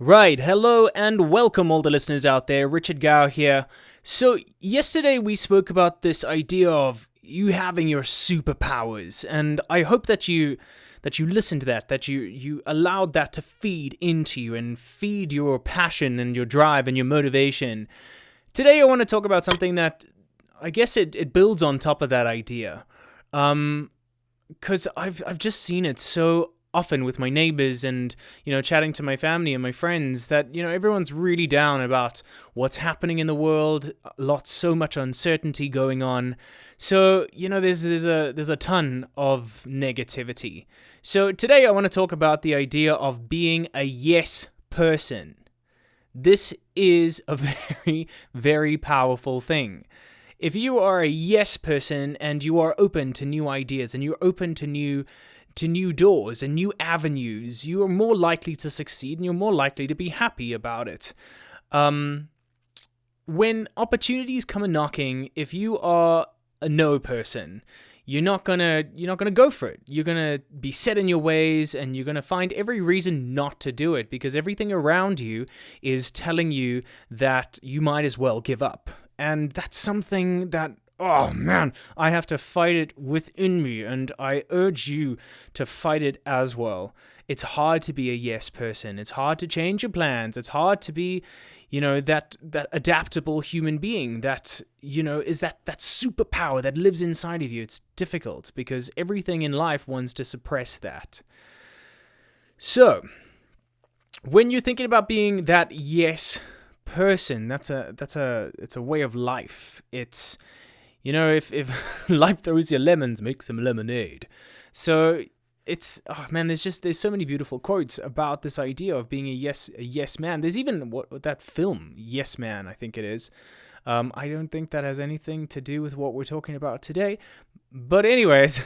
Right, hello and welcome all the listeners out there. Richard Gao here. So, yesterday we spoke about this idea of you having your superpowers, and I hope that you listened to that you allowed that to feed into you and feed your passion and your drive and your motivation. Today I want to talk about something that I guess it builds on top of that idea. Because I've just seen it so often with my neighbors and, chatting to my family and my friends that, everyone's really down about what's happening in the world, so much uncertainty going on. So, there's a ton of negativity. So today I want to talk about the idea of being a yes person. This is a very, very powerful thing. If you are a yes person and you are open to new ideas and you're open to new doors and new avenues, you are more likely to succeed and you're more likely to be happy about it. When opportunities come a knocking, if you are a no person, you're not gonna go for it. You're gonna be set in your ways and you're gonna find every reason not to do it because everything around you is telling you that you might as well give up. And that's something that, oh man, I have to fight it within me, and I urge you to fight it as well. It's hard to be a yes person. It's hard to change your plans. It's hard to be, that adaptable human being that, is that superpower that lives inside of you. It's difficult because everything in life wants to suppress that. So, when you're thinking about being that yes person, it's a way of life. It's, if life throws you lemons, make some lemonade. So it's, oh man, there's so many beautiful quotes about this idea of being a yes man. There's even that film, Yes Man, I think it is. I don't think that has anything to do with what we're talking about today. But anyways,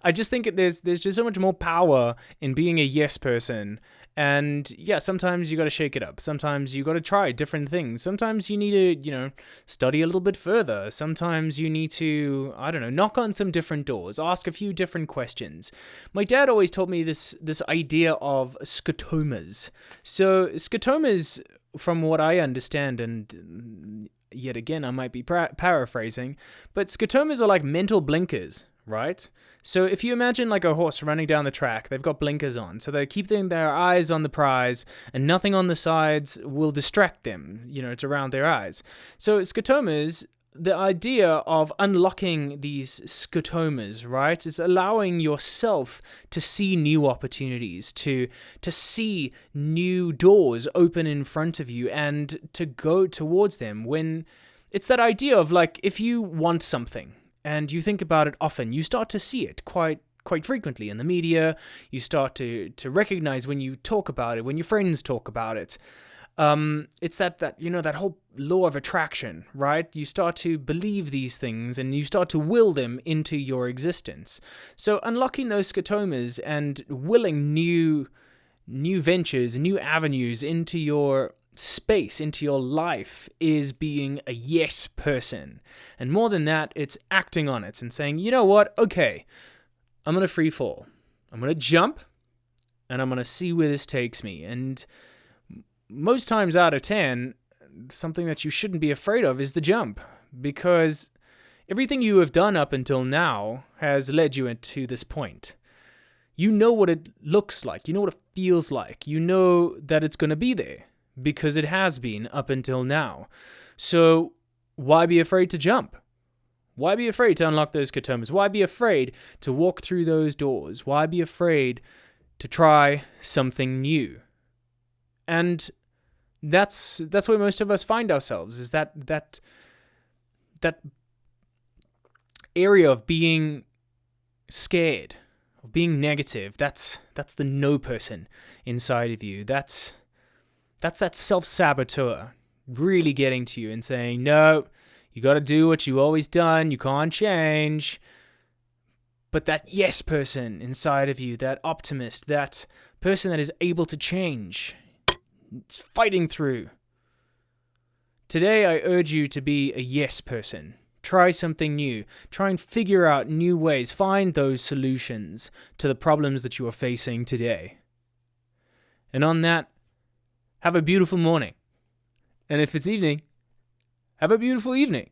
I just think there's just so much more power in being a yes person. And yeah, sometimes you got to shake it up. Sometimes you got to try different things. Sometimes you need to, study a little bit further. Sometimes you need to, knock on some different doors, ask a few different questions. My dad always taught me this idea of scotomas. So scotomas, from what I understand, and yet again, I might be paraphrasing, but scotomas are like mental blinkers, right? So if you imagine like a horse running down the track, they've got blinkers on. So they're keeping their eyes on the prize and nothing on the sides will distract them. It's around their eyes. So scotomas, the idea of unlocking these scotomas, right, is allowing yourself to see new opportunities, to see new doors open in front of you and to go towards them. When it's that idea of like, if you want something, and you think about it often, you start to see it quite frequently in the media. You start to recognize when you talk about it, when your friends talk about it. It's that whole law of attraction, right? You start to believe these things and you start to will them into your existence. So unlocking those scotomas and willing new ventures, new avenues into your space, into your life, is being a yes person. And more than that, it's acting on it and saying, you know what, okay, I'm going to free fall. I'm going to jump and I'm going to see where this takes me. And most times out of 10, something that you shouldn't be afraid of is the jump, because everything you have done up until now has led you to this point. You know what it looks like. You know what it feels like. You know that it's going to be there, because it has been up until now. So why be afraid to jump? Why be afraid to unlock those scotomas? Why be afraid to walk through those doors? Why be afraid to try something new? And that's where most of us find ourselves, is that area of being scared, of being negative. That's the no person inside of you. That's that self-saboteur really getting to you and saying, no, you got to do what you always done. You can't change. But that yes person inside of you, that optimist, that person that is able to change, it's fighting through. Today, I urge you to be a yes person. Try something new. Try and figure out new ways. Find those solutions to the problems that you are facing today. And on that, have a beautiful morning. And if it's evening, have a beautiful evening.